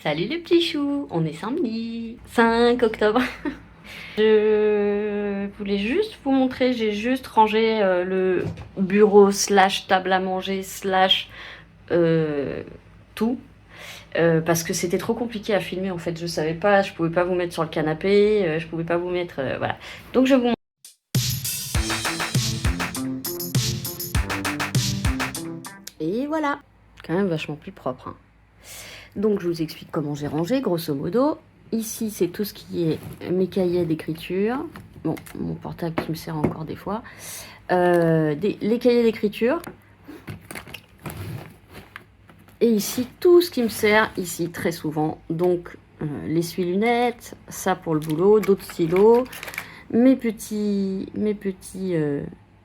Salut les petits choux, on est samedi 5 octobre. Je voulais juste vous montrer, j'ai juste rangé le bureau slash table à manger slash tout. Parce que c'était trop compliqué à filmer en fait, je savais pas, je pouvais pas vous mettre sur le canapé, je pouvais pas vous mettre, voilà. Donc je vous montre. Et voilà, quand même vachement plus propre, hein. Donc je vous explique comment j'ai rangé, grosso modo. Ici, c'est tout ce qui est mes cahiers d'écriture. Bon, mon portable qui me sert encore des fois. Les cahiers d'écriture. Et ici, tout ce qui me sert, ici, très souvent. Donc, l'essuie-lunettes, ça pour le boulot, d'autres stylos, mes petits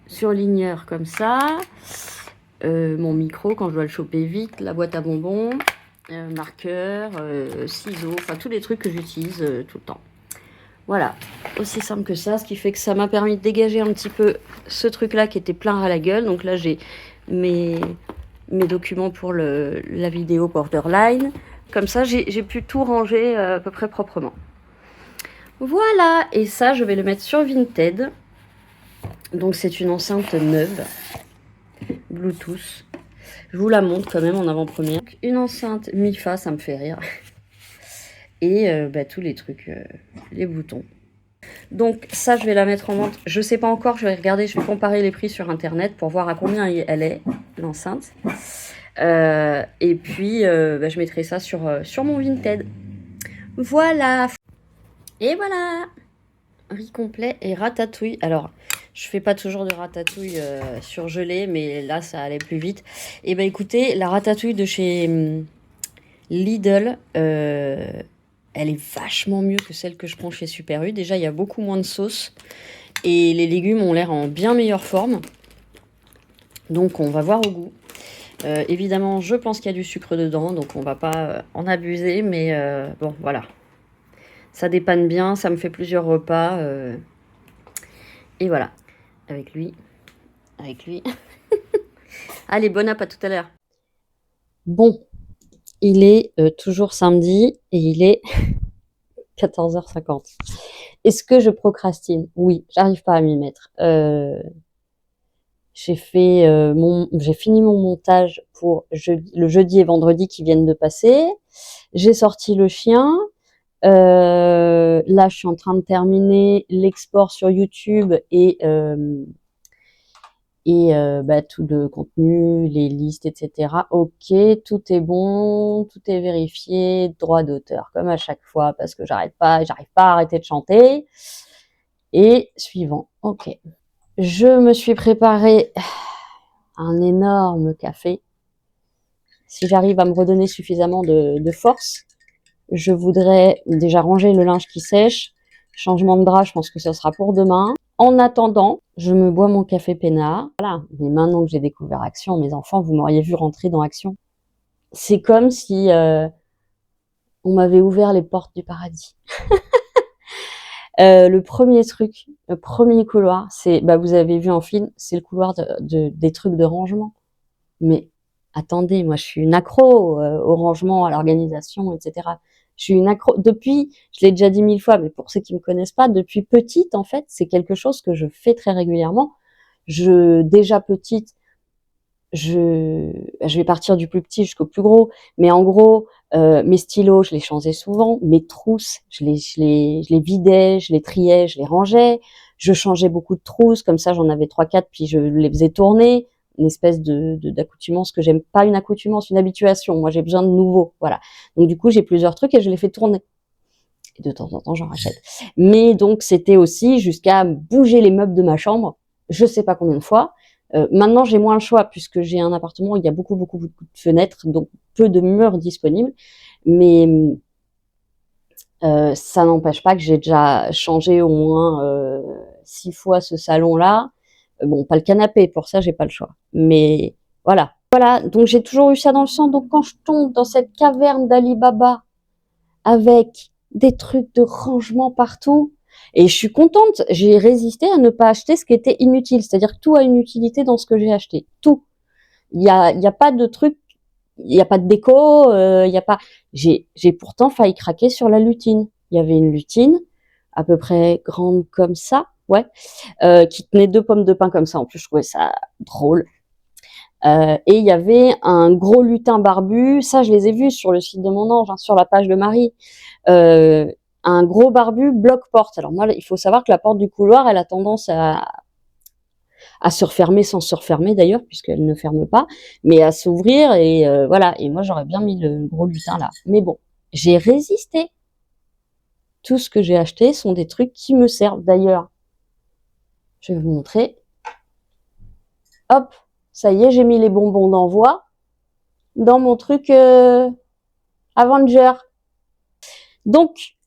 surligneurs comme ça, mon micro quand je dois le choper vite, la boîte à bonbons, marqueur, ciseaux, enfin tous les trucs que j'utilise tout le temps. Voilà, aussi simple que ça, ce qui fait que ça m'a permis de dégager un petit peu ce truc-là qui était plein à la gueule. Donc là, j'ai mes documents pour la vidéo Borderline. Comme ça, j'ai pu tout ranger à peu près proprement. Voilà, et ça, je vais le mettre sur Vinted. Donc c'est une enceinte neuve, Bluetooth. Je vous la montre quand même en avant-première. Une enceinte MIFA, ça me fait rire. Et tous les trucs, les boutons. Donc ça, je vais la mettre en vente. Je sais pas encore, je vais regarder, je vais comparer les prix sur internet pour voir à combien elle est, l'enceinte. Et puis, je mettrai ça sur mon Vinted. Voilà. Et voilà. Riz complet et ratatouille. Alors, je fais pas toujours de ratatouille surgelée, mais là, ça allait plus vite. Et ben écoutez, la ratatouille de chez Lidl, elle est vachement mieux que celle que je prends chez Super U. Déjà, il y a beaucoup moins de sauce et les légumes ont l'air en bien meilleure forme. Donc, on va voir au goût. Évidemment, je pense qu'il y a du sucre dedans, donc on va pas en abuser, mais bon, voilà. Ça dépanne bien, ça me fait plusieurs repas. Et voilà. Avec lui. Allez, bon app, à tout à l'heure. Bon, il est toujours samedi et il est 14h50. Est-ce que je procrastine? Oui, j'arrive pas à m'y mettre. J'ai fini mon montage pour le jeudi et vendredi qui viennent de passer. J'ai sorti le chien. Là, je suis en train de terminer l'export sur YouTube et tout le contenu, les listes, etc. Ok, tout est bon, tout est vérifié, droit d'auteur, comme à chaque fois, parce que j'arrive pas à arrêter de chanter. Et suivant, ok. Je me suis préparé un énorme café. Si j'arrive à me redonner suffisamment de force, je voudrais déjà ranger le linge qui sèche. Changement de drap, je pense que ce sera pour demain. En attendant, je me bois mon café peinard. Voilà. Mais maintenant que j'ai découvert Action, mes enfants, vous m'auriez vu rentrer dans Action. C'est comme si on m'avait ouvert les portes du paradis. Le premier couloir, c'est, vous avez vu en film, c'est le couloir des trucs de rangement. Mais attendez, moi je suis une accro au rangement, à l'organisation, etc. Je suis une accro. Depuis, je l'ai déjà dit 1000 fois, mais pour ceux qui me connaissent pas, depuis petite, en fait, c'est quelque chose que je fais très régulièrement. Déjà petite, je vais partir du plus petit jusqu'au plus gros, mais en gros, mes stylos, je les changeais souvent, mes trousses, je les vidais, je les triais, je les rangeais, je changeais beaucoup de trousses, comme ça j'en avais 3-4, puis je les faisais tourner, une espèce d'accoutumance que j'aime pas, une accoutumance, une habituation, moi j'ai besoin de nouveau, voilà. Donc du coup j'ai plusieurs trucs et je les fais tourner. Et de temps en temps j'en rachète. Mais donc c'était aussi jusqu'à bouger les meubles de ma chambre, je sais pas combien de fois. Maintenant, j'ai moins le choix puisque j'ai un appartement où il y a beaucoup de fenêtres, donc peu de murs disponibles. Mais ça n'empêche pas que j'ai déjà changé au moins 6 fois ce salon-là. Bon, pas le canapé, pour ça, j'ai pas le choix. Mais voilà. Voilà, donc j'ai toujours eu ça dans le sang. Donc quand je tombe dans cette caverne d'Ali Baba avec des trucs de rangement partout, et je suis contente, j'ai résisté à ne pas acheter ce qui était inutile. C'est-à-dire que tout a une utilité dans ce que j'ai acheté. Tout. Il y a pas de truc il n'y a pas de déco, il y a pas. J'ai pourtant failli craquer sur la lutine. Il y avait une lutine à peu près grande comme ça, ouais, qui tenait 2 pommes de pin comme ça. En plus, je trouvais ça drôle. Et il y avait un gros lutin barbu. Ça, je les ai vus sur le site de mon ange, hein, sur la page de Marie. Un gros barbu bloc-porte. Alors moi, il faut savoir que la porte du couloir, elle a tendance à se refermer sans se refermer d'ailleurs, puisqu'elle ne ferme pas, mais à s'ouvrir et voilà. Et moi, j'aurais bien mis le gros lutin là. Mais bon, j'ai résisté. Tout ce que j'ai acheté sont des trucs qui me servent. D'ailleurs, je vais vous montrer. Hop, ça y est, j'ai mis les bonbons d'envoi dans mon truc Avenger. Donc,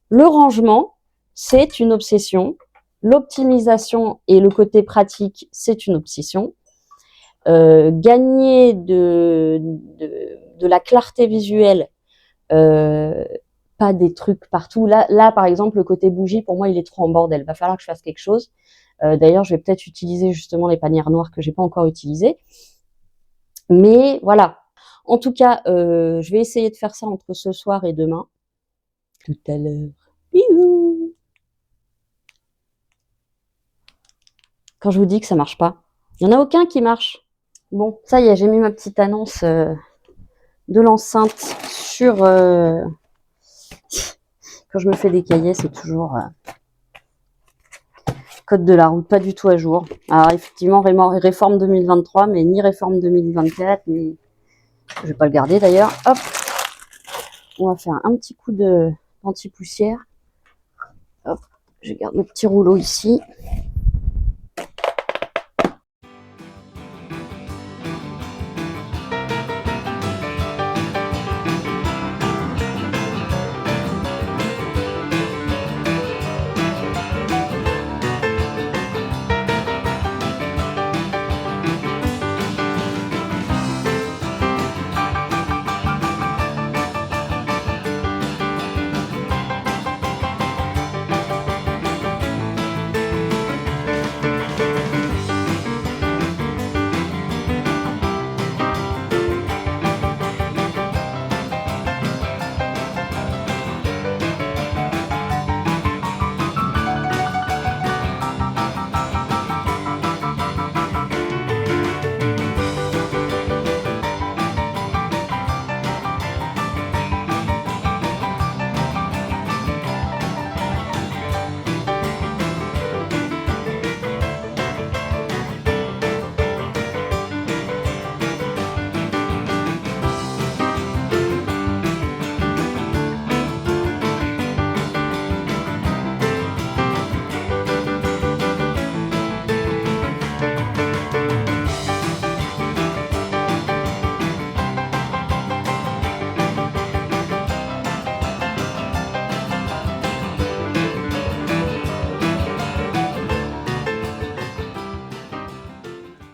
le rangement, c'est une obsession. L'optimisation et le côté pratique, c'est une obsession. Gagner de la clarté visuelle, pas des trucs partout. Là, par exemple, le côté bougie, pour moi, il est trop en bordel. Va falloir que je fasse quelque chose. D'ailleurs, je vais peut-être utiliser justement les panières noires que j'ai pas encore utilisées. Mais voilà. En tout cas, je vais essayer de faire ça entre ce soir et demain. Tout à l'heure. Bisous. Quand je vous dis que ça marche pas, il y en a aucun qui marche. Bon, ça y est, j'ai mis ma petite annonce de l'enceinte sur... Quand je me fais des cahiers, c'est toujours code de la route, pas du tout à jour. Alors effectivement, réforme 2023, mais ni réforme 2024, ni... Je vais pas le garder d'ailleurs. Hop, on va faire un petit coup d'anti-poussière. Hop, je garde le petit rouleau ici.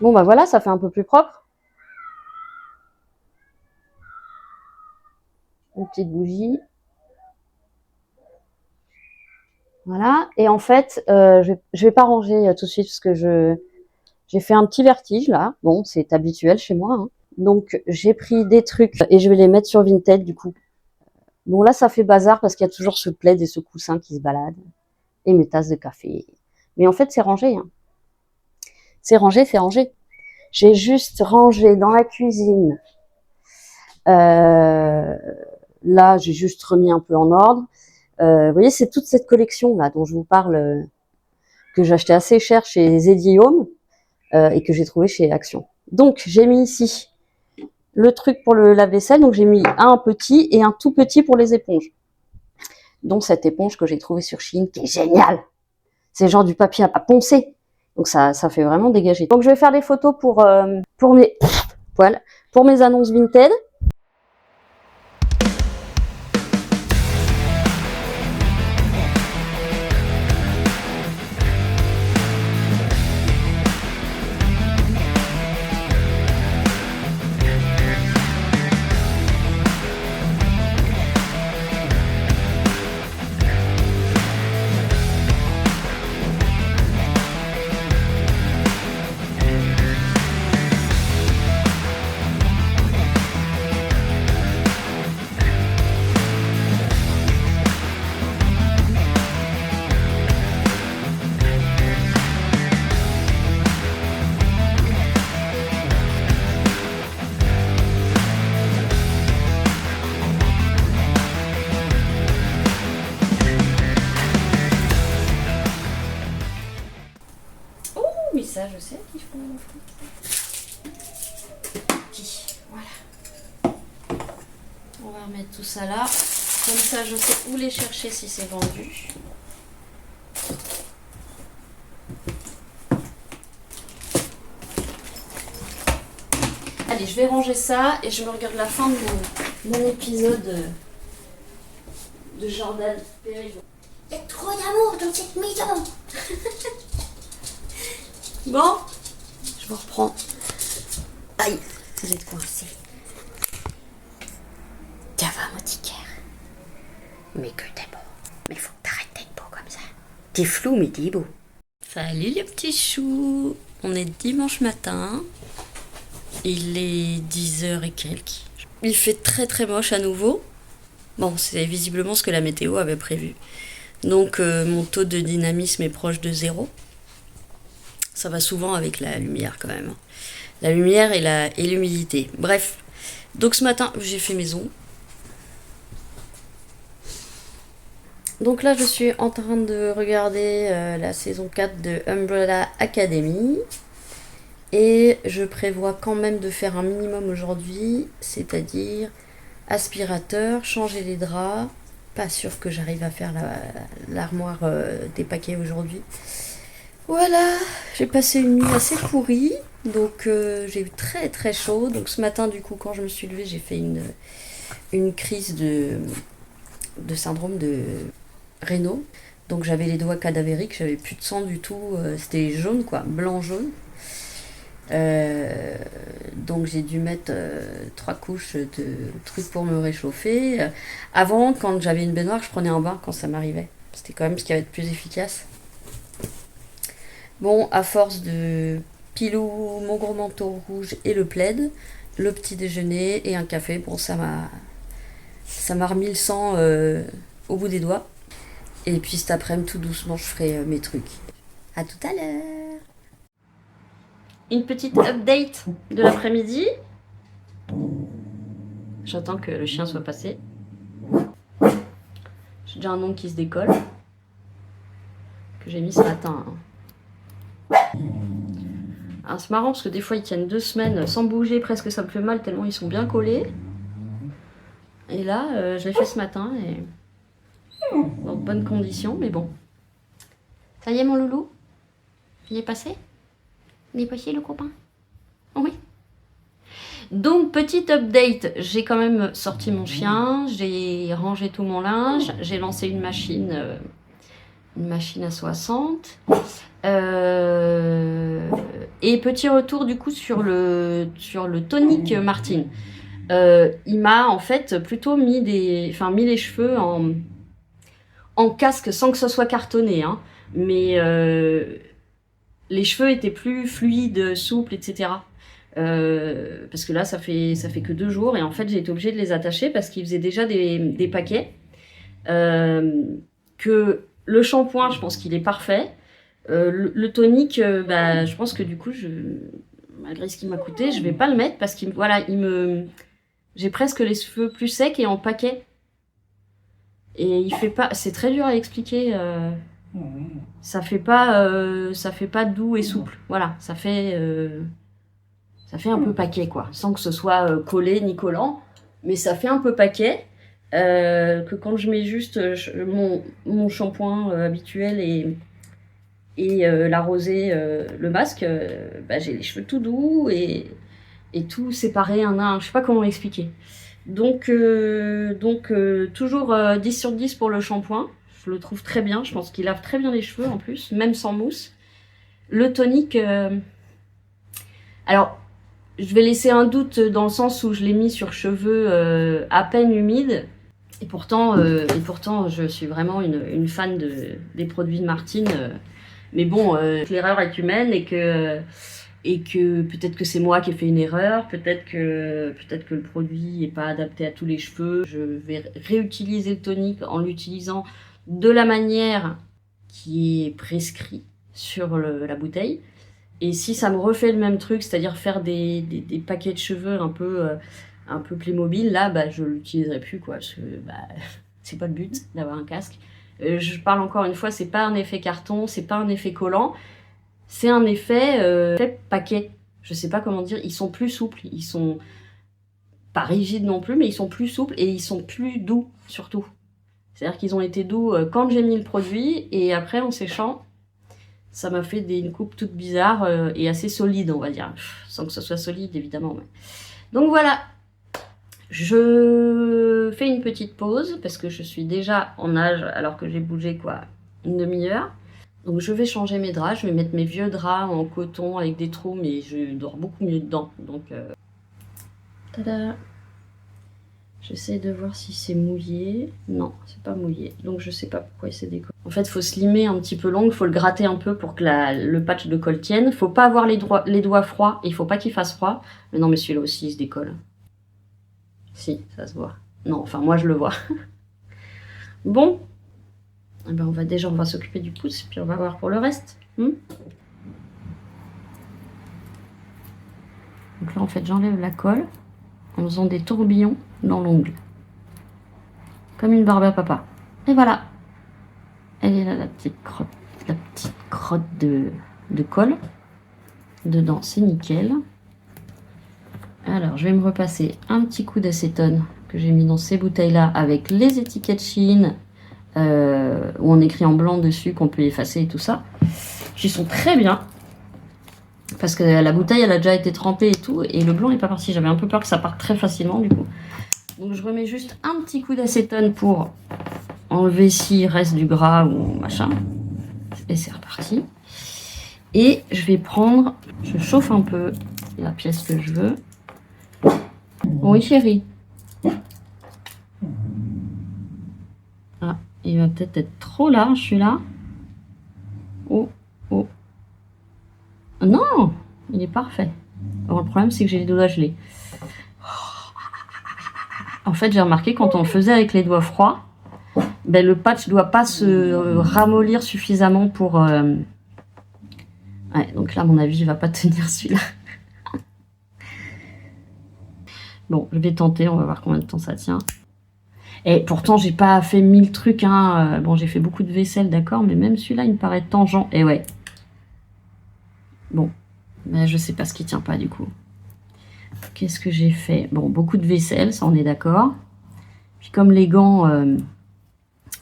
Bon bah voilà, ça fait un peu plus propre. Une petite bougie. Voilà. Et en fait, je vais pas ranger tout de suite parce que j'ai fait un petit vertige là. Bon, c'est habituel chez moi, hein. Donc j'ai pris des trucs et je vais les mettre sur Vinted du coup. Bon là, ça fait bazar parce qu'il y a toujours ce plaid et ce coussin qui se baladent. Et mes tasses de café. Mais en fait, c'est rangé, hein. C'est rangé, c'est rangé. J'ai juste rangé dans la cuisine. Là, j'ai juste remis un peu en ordre. Vous voyez, c'est toute cette collection là dont je vous parle, que j'ai acheté assez cher chez Zeddy Home et que j'ai trouvé chez Action. Donc, j'ai mis ici le truc pour le lave-vaisselle. Donc, j'ai mis un petit et un tout petit pour les éponges. Donc, cette éponge que j'ai trouvée sur Shein qui est géniale. C'est genre du papier à poncer. Donc, ça fait vraiment dégager. Donc, je vais faire des photos pour mes poils, pour mes annonces Vinted. ça, je sais qu'ils font mon fruit. Qui, voilà. On va remettre tout ça là. Comme ça, je sais où les chercher si c'est vendu. Allez, je vais ranger ça et je me regarde la fin de mon épisode de Jordan Périgueux. Il y a trop d'amour dans cette maison. Bon, je vous reprends. Aïe, vous êtes coincés. Ça va, mon petit cœur. Mais que t'es beau. Mais faut que t'arrêtes d'être beau comme ça. T'es flou, mais t'es beau. Salut les petits choux. On est dimanche matin. Il est 10h et quelques. Il fait très très moche à nouveau. Bon, c'est visiblement ce que la météo avait prévu. Donc mon taux de dynamisme est proche de 0. Ça va souvent avec la lumière quand même. La lumière et l'humidité. Bref. Donc ce matin, j'ai fait maison. Donc là, je suis en train de regarder la saison 4 de Umbrella Academy. Et je prévois quand même de faire un minimum aujourd'hui, c'est-à-dire aspirateur, changer les draps. Pas sûr que j'arrive à faire l'armoire des paquets aujourd'hui. Voilà, j'ai passé une nuit assez pourrie, donc j'ai eu très très chaud. Donc ce matin, du coup, quand je me suis levée, j'ai fait une crise de syndrome de Raynaud. Donc j'avais les doigts cadavériques, j'avais plus de sang du tout, c'était jaune quoi, blanc-jaune. Donc j'ai dû mettre 3 couches de trucs pour me réchauffer. Avant, quand j'avais une baignoire, je prenais un bain quand ça m'arrivait. C'était quand même ce qui avait de plus efficace. Bon, à force de pilou, mon gros manteau rouge et le plaid, le petit déjeuner et un café, bon ça m'a remis le sang au bout des doigts. Et puis cet après-midi, tout doucement, je ferai mes trucs. À tout à l'heure. Une petite update de l'après-midi. J'attends que le chien soit passé. J'ai déjà un ongle qui se décolle. Que j'ai mis ce matin. Alors, c'est marrant parce que des fois ils tiennent 2 semaines sans bouger, presque ça me fait mal tellement ils sont bien collés. Et là, je l'ai fait ce matin et dans de bonnes conditions, mais bon. Ça y est mon loulou? Il est passé? Il est passé le copain? Oui. Donc, petite update, j'ai quand même sorti mon chien, j'ai rangé tout mon linge, j'ai lancé une machine à 60. Et petit retour du coup sur le tonique Martine. Il m'a en fait plutôt mis les cheveux en casque sans que ce soit cartonné, hein. Mais les cheveux étaient plus fluides, souples, etc. Parce que là, ça fait que 2 jours et en fait, j'ai été obligée de les attacher parce qu'ils faisaient déjà des paquets. Que le shampoing, je pense qu'il est parfait. Le tonique, je pense que du coup, malgré ce qu'il m'a coûté, je vais pas le mettre parce j'ai presque les cheveux plus secs et en paquet. Et il fait pas, c'est très dur à expliquer. Ça fait pas doux et souple. Voilà, ça fait un peu paquet quoi, sans que ce soit collé ni collant, mais ça fait un peu paquet. Que quand je mets juste mon shampoing habituel et la rosée, le masque, j'ai les cheveux tout doux et tout séparé un à un. Je sais pas comment l'expliquer. Donc toujours 10 sur 10 pour le shampoing. Je le trouve très bien. Je pense qu'il lave très bien les cheveux en plus, même sans mousse. Le tonique... Alors, je vais laisser un doute dans le sens où je l'ai mis sur cheveux à peine humides. Et pourtant, je suis vraiment une fan des produits de Martine. Mais bon, l'erreur est humaine et que peut-être que c'est moi qui ai fait une erreur, peut-être que le produit n'est pas adapté à tous les cheveux. Je vais réutiliser le tonique en l'utilisant de la manière qui est prescrite sur la bouteille. Et si ça me refait le même truc, c'est-à-dire faire des paquets de cheveux un peu Playmobil, là, je l'utiliserai plus, quoi. Parce que c'est pas le but d'avoir un casque. Je parle encore une fois, c'est pas un effet carton, c'est pas un effet collant. C'est un effet paquet. Je sais pas comment dire, ils sont plus souples, ils sont pas rigides non plus, mais ils sont plus souples et ils sont plus doux surtout. C'est-à-dire qu'ils ont été doux quand j'ai mis le produit et après en séchant, ça m'a fait une coupe toute bizarre et assez solide, on va dire. Sans que ce soit solide évidemment. Mais... Donc voilà, je fais une petite pause parce que je suis déjà en âge alors que j'ai bougé quoi, une demi-heure. Donc je vais changer mes draps, je vais mettre mes vieux draps en coton avec des trous, mais je dors beaucoup mieux dedans. Donc, tada! J'essaie de voir si c'est mouillé. Non, c'est pas mouillé. Donc je sais pas pourquoi il s'est décollé. En fait, il faut se limer un petit peu l'ongle, il faut le gratter un peu pour que le patch de colle tienne. Faut pas avoir les doigts froids, il faut pas qu'il fasse froid. Mais non, mais celui-là aussi, il se décolle. Si, ça se voit. Non, enfin moi je le vois. Bon. Eh ben, on va s'occuper du pouce, puis on va voir pour le reste. Donc là, en fait, j'enlève la colle en faisant des tourbillons dans l'ongle. Comme une barbe à papa. Et voilà. Elle est là, la petite crotte de colle. Dedans, c'est nickel. Alors, je vais me repasser un petit coup d'acétone que j'ai mis dans ces bouteilles-là avec les étiquettes Chine. Où on écrit en blanc dessus qu'on peut effacer et tout ça, qui sont très bien parce que la bouteille elle a déjà été trempée et tout et le blanc est pas parti. J'avais un peu peur que ça parte très facilement du coup. Donc je remets juste un petit coup d'acétone pour enlever s'il reste du gras ou machin et c'est reparti. Et je vais prendre, je chauffe un peu la pièce que je veux. Oui chérie. Ah, il va peut-être être trop large celui-là. Oh, oh. Non, il est parfait. Alors, le problème, c'est que j'ai les doigts gelés. En fait, j'ai remarqué quand on le faisait avec les doigts froids, ben, le patch ne doit pas se ramollir suffisamment pour... Ouais, donc là, à mon avis, il va pas tenir celui-là. Bon, je vais tenter, on va voir combien de temps ça tient. Et pourtant, j'ai pas fait 1000 trucs. Hein. Bon, j'ai fait beaucoup de vaisselle, d'accord, mais même celui-là, il me paraît tangent. Et ouais. Bon, mais je sais pas ce qui tient pas du coup. Qu'est-ce que j'ai fait? Bon, beaucoup de vaisselle, ça on est d'accord. Puis comme les gants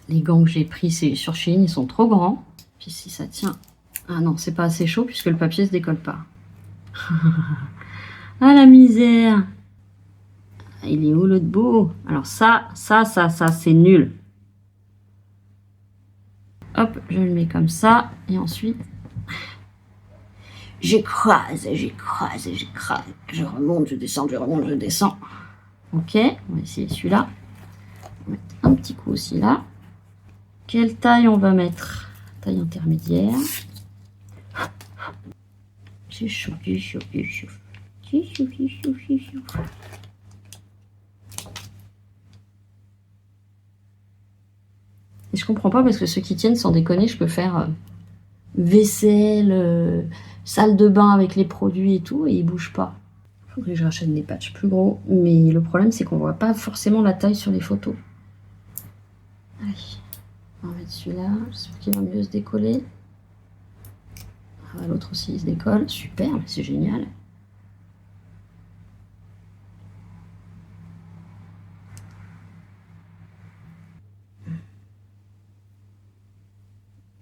que j'ai pris, c'est sur Shein, ils sont trop grands. Puis si ça tient... Ah non, c'est pas assez chaud puisque le papier se décolle pas. Ah la misère! Il est où l'autre bout? Alors ça, c'est nul. Hop, je le mets comme ça. Et ensuite, j'écrase. Je remonte, je descends, je remonte, je descends. Ok, on va essayer celui-là. On va mettre un petit coup aussi là. Quelle taille on va mettre? Taille intermédiaire. C'est chaud. Et je comprends pas parce que ceux qui tiennent, sans déconner, je peux faire vaisselle, salle de bain avec les produits et tout, et ils bougent pas. Il faudrait que je rachète des patchs plus gros, mais le problème c'est qu'on voit pas forcément la taille sur les photos. Allez, on va mettre celui-là, j'espère qu'il va mieux se décoller. Ah, l'autre aussi il se décolle, super, c'est génial.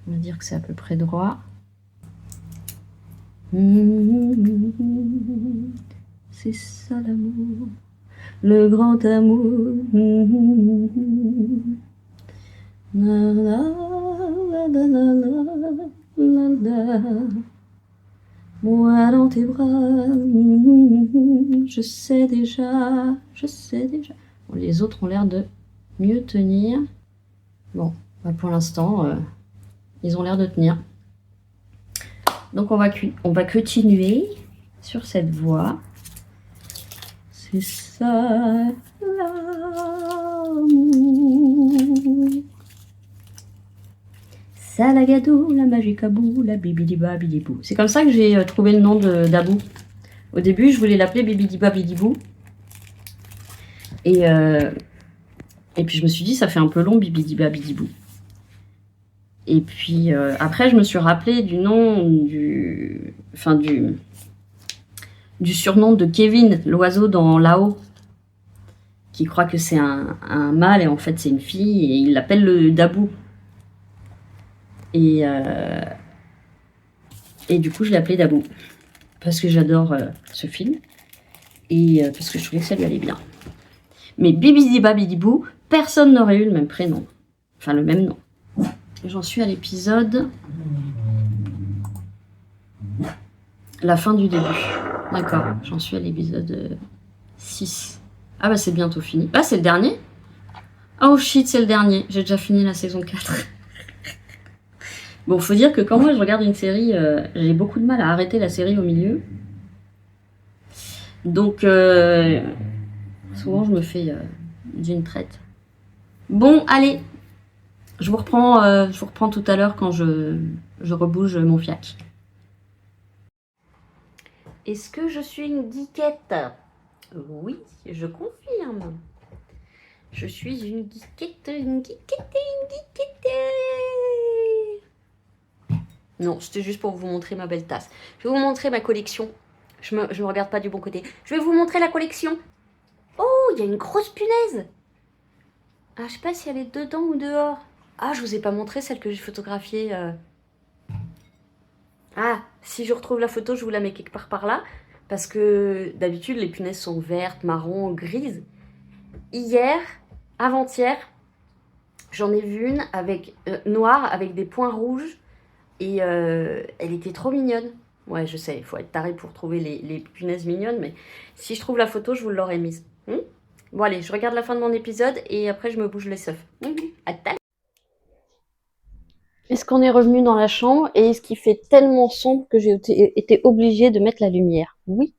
On va dire que c'est à peu près droit. C'est ça l'amour, le grand amour. Moi dans tes bras, je sais déjà. Bon, les autres ont l'air de mieux tenir. Bon, bah pour l'instant, ils ont l'air de tenir. Donc on va continuer sur cette voie. C'est ça l'amour. Salagadou, la magicabou, la bibidiba bidibou. C'est comme ça que j'ai trouvé le nom d'Abou. Au début, je voulais l'appeler bibidiba bidibou. Et puis je me suis dit, ça fait un peu long, bibidiba bidibou. Et puis après, je me suis rappelé du nom du surnom de Kevin, l'oiseau dans Là-haut, qui croit que c'est un mâle et en fait c'est une fille et il l'appelle le Dabou. Et du coup, je l'ai appelé Dabou parce que j'adore ce film et parce que je trouvais que ça lui allait bien. Mais Bibidi Babidi Bou, personne n'aurait eu le même prénom, enfin le même nom. J'en suis à l'épisode, la fin du début. D'accord, j'en suis à l'épisode 6. Ah bah c'est bientôt fini. Ah, c'est le dernier? Oh shit, c'est le dernier. J'ai déjà fini la saison 4. Bon, faut dire que quand moi je regarde une série, j'ai beaucoup de mal à arrêter la série au milieu. Donc, souvent je me fais d'une traite. Bon, allez, je vous reprends tout à l'heure quand je rebouge mon fiac. Est-ce que je suis une geekette? Oui, je confirme. Je suis une geekette, une geekette, une geekette. Non, c'était juste pour vous montrer ma belle tasse. Je vais vous montrer ma collection. Je me regarde pas du bon côté. Je vais vous montrer la collection. Oh, il y a une grosse punaise. Ah, je sais pas si elle est dedans ou dehors. Ah, je vous ai pas montré celle que j'ai photographiée. Ah, si je retrouve la photo, je vous la mets quelque part par là. Parce que d'habitude, les punaises sont vertes, marron, grises. Hier, avant-hier, j'en ai vu une avec noire, avec des points rouges. Et elle était trop mignonne. Ouais, je sais, il faut être taré pour trouver les punaises mignonnes. Mais si je trouve la photo, je vous l'aurais mise. Bon, allez, je regarde la fin de mon épisode et après, je me bouge les seufs. À tout à l'heure. Est-ce qu'on est revenu dans la chambre et est-ce qu'il fait tellement sombre que j'ai été obligée de mettre la lumière? Oui.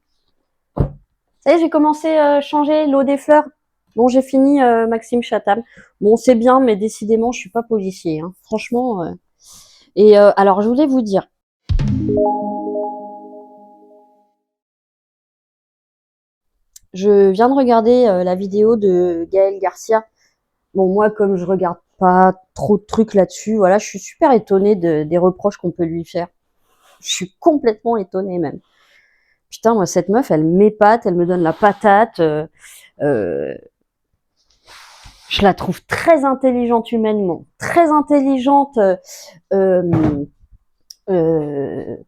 Ça y est, j'ai commencé à changer l'eau des fleurs. Bon, j'ai fini Maxime Chatham. Bon, c'est bien, mais décidément, je suis pas policier. Hein. Franchement. Et alors, je voulais vous dire. Je viens de regarder la vidéo de Gaël Garcia. Bon, moi, comme je regarde pas trop de trucs là-dessus, voilà, je suis super étonnée des reproches qu'on peut lui faire. Je suis complètement étonnée même. Putain, moi, cette meuf, elle m'épate, elle me donne la patate. Je la trouve très intelligente humainement, très intelligente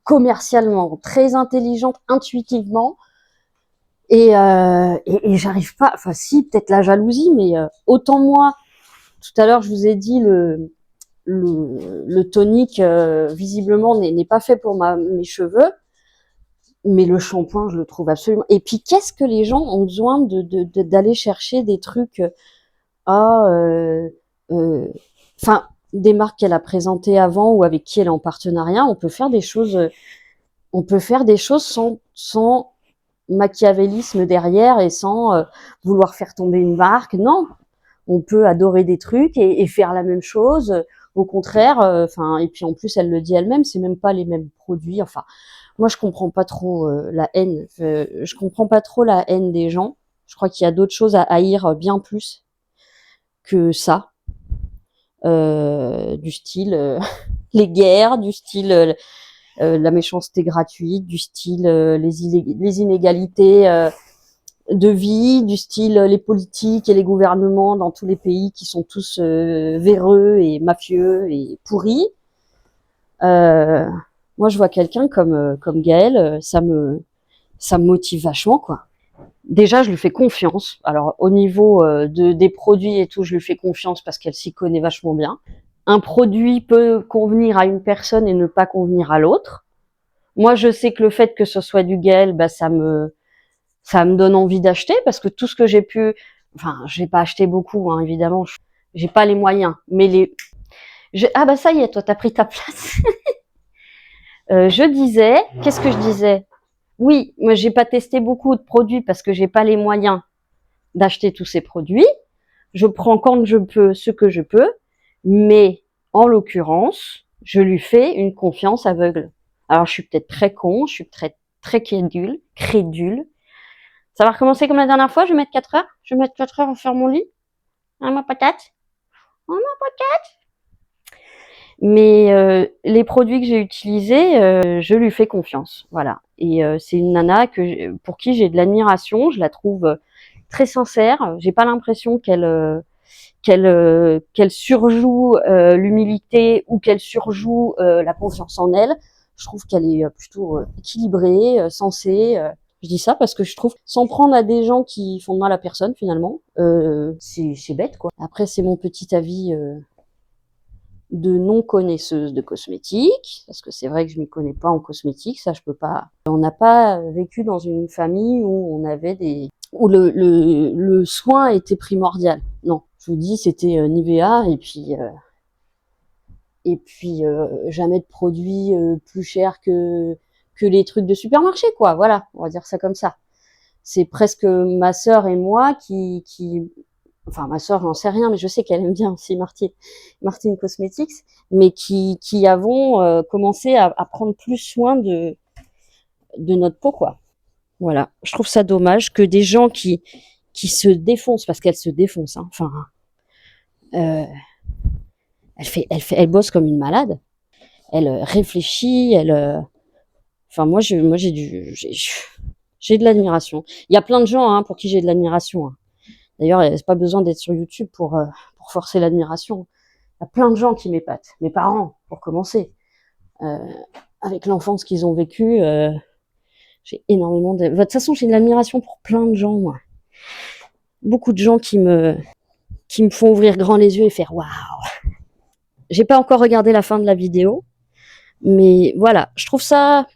commercialement, très intelligente intuitivement. Et j'arrive pas, enfin si, peut-être la jalousie, mais autant moi, tout à l'heure, je vous ai dit, le tonique, visiblement, n'est pas fait pour mes cheveux. Mais le shampoing, je le trouve absolument. Et puis, qu'est-ce que les gens ont besoin d'aller chercher des trucs, enfin, des marques qu'elle a présentées avant ou avec qui elle est en partenariat. On peut faire des choses, sans machiavélisme derrière et sans vouloir faire tomber une marque. Non, on peut adorer des trucs et faire la même chose. Au contraire, et puis en plus, elle le dit elle-même, c'est même pas les mêmes produits. Enfin, moi, je comprends pas trop la haine. Je comprends pas trop la haine des gens. Je crois qu'il y a d'autres choses à haïr bien plus que ça. Du style les guerres, du style la méchanceté gratuite, du style les inégalités de vie, du style les politiques et les gouvernements dans tous les pays qui sont tous véreux et mafieux et pourris. Moi, je vois quelqu'un comme Gaël, ça me motive vachement, quoi. Déjà, je lui fais confiance. Alors, au niveau des produits et tout, je lui fais confiance parce qu'elle s'y connaît vachement bien. Un produit peut convenir à une personne et ne pas convenir à l'autre. Moi, je sais que le fait que ce soit du Gaël, bah, ça me donne envie d'acheter parce que tout ce que j'ai pu, enfin, j'ai pas acheté beaucoup, hein, évidemment, j'ai pas les moyens, mais ah bah ça y est, toi, t'as pris ta place. Je disais, qu'est-ce que je disais? Oui, moi, j'ai pas testé beaucoup de produits parce que j'ai pas les moyens d'acheter tous ces produits. Je prends quand je peux ce que je peux, mais en l'occurrence, je lui fais une confiance aveugle. Alors, je suis peut-être très con, je suis très crédule. Ça va recommencer comme la dernière fois, je vais mettre 4 heures. Je vais mettre 4 heures à faire mon lit. Hein, ma patate? Oh, ma patate? Mais les produits que j'ai utilisés, je lui fais confiance, voilà. Et c'est une nana pour qui j'ai de l'admiration. Je la trouve très sincère. J'ai pas l'impression qu'elle surjoue l'humilité ou qu'elle surjoue la confiance en elle. Je trouve qu'elle est plutôt équilibrée, sensée. Je dis ça parce que je trouve, sans prendre à des gens qui font de mal à personne finalement, c'est bête quoi. Après c'est mon petit avis de non-connaisseuse de cosmétiques, parce que c'est vrai que je m'y connais pas en cosmétiques, ça je peux pas. On n'a pas vécu dans une famille où on avait où le soin était primordial. Non, je vous dis, c'était Nivea et puis jamais de produits plus chers que les trucs de supermarché, quoi. Voilà, on va dire ça comme ça. C'est presque ma sœur et moi enfin ma sœur, j'en sais rien, mais je sais qu'elle aime bien aussi Martine Cosmetics, mais qui avons commencé à prendre plus soin de notre peau, quoi. Voilà, je trouve ça dommage que des gens qui se défoncent, parce qu'elle se défonce, hein. Enfin, euh, elle bosse comme une malade. Elle réfléchit, enfin moi j'ai de l'admiration. Il y a plein de gens pour qui j'ai de l'admiration. Hein. D'ailleurs, c'est pas besoin d'être sur YouTube pour forcer l'admiration. Il y a plein de gens qui m'épatent. Mes parents, pour commencer. Euh, avec l'enfance qu'ils ont vécue, j'ai énormément de... De toute façon, j'ai de l'admiration pour plein de gens, moi. Beaucoup de gens qui me font ouvrir grand les yeux et faire waouh. J'ai pas encore regardé la fin de la vidéo, mais voilà, je trouve ça...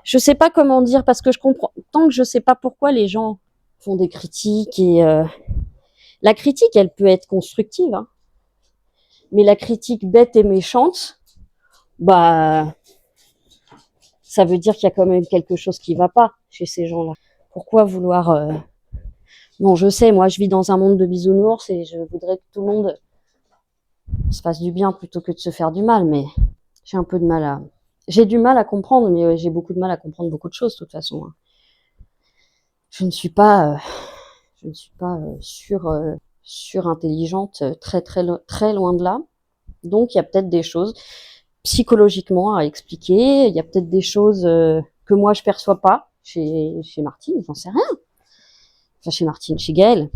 Je sais pas comment dire, parce que je comprends... Tant que je sais pas pourquoi les gens font des critiques et... La critique, elle peut être constructive, hein. Mais la critique bête et méchante, bah, ça veut dire qu'il y a quand même quelque chose qui va pas chez ces gens-là. Pourquoi vouloir... Bon, je sais, moi, je vis dans un monde de bisounours et je voudrais que tout le monde se fasse du bien plutôt que de se faire du mal, mais j'ai un peu de mal à... J'ai du mal à comprendre, mais j'ai beaucoup de mal à comprendre beaucoup de choses, de toute façon. Hein. Je ne suis pas sur-intelligente, très loin de là. Donc, il y a peut-être des choses psychologiquement à expliquer. Il y a peut-être des choses que moi, je perçois pas chez Martine, j'en sais rien. Enfin, chez Martine, chez Gaëlle.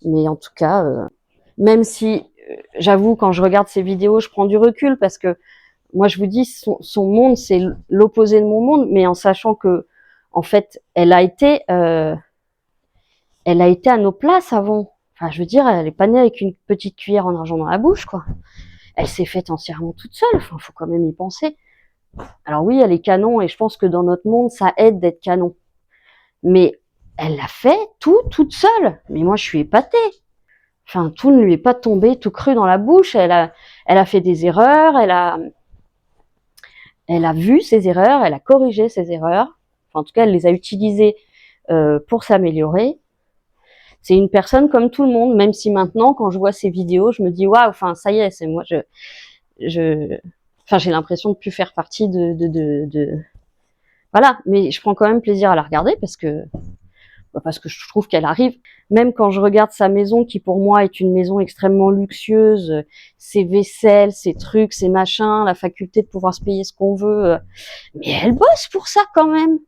Mais en tout cas, même si, j'avoue, quand je regarde ces vidéos, je prends du recul parce que moi, je vous dis, son monde, c'est l'opposé de mon monde, mais en sachant que, en fait, elle a été à nos places avant. Enfin, je veux dire, elle est pas née avec une petite cuillère en argent dans la bouche, quoi. Elle s'est faite entièrement toute seule. Enfin, faut quand même y penser. Alors oui, elle est canon, et je pense que dans notre monde, ça aide d'être canon. Mais elle l'a fait toute seule. Mais moi, je suis épatée. Enfin, tout ne lui est pas tombé tout cru dans la bouche. Elle a fait des erreurs. Elle a vu ses erreurs. Elle a corrigé ses erreurs. Enfin, en tout cas, elle les a utilisées pour s'améliorer. C'est une personne comme tout le monde, même si maintenant, quand je vois ses vidéos, je me dis waouh, enfin ça y est, c'est moi, enfin j'ai l'impression de plus faire partie voilà, mais je prends quand même plaisir à la regarder parce que je trouve qu'elle arrive. Même quand je regarde sa maison, qui pour moi est une maison extrêmement luxueuse, ses vaisselles, ses trucs, ses machins, la faculté de pouvoir se payer ce qu'on veut, mais elle bosse pour ça quand même.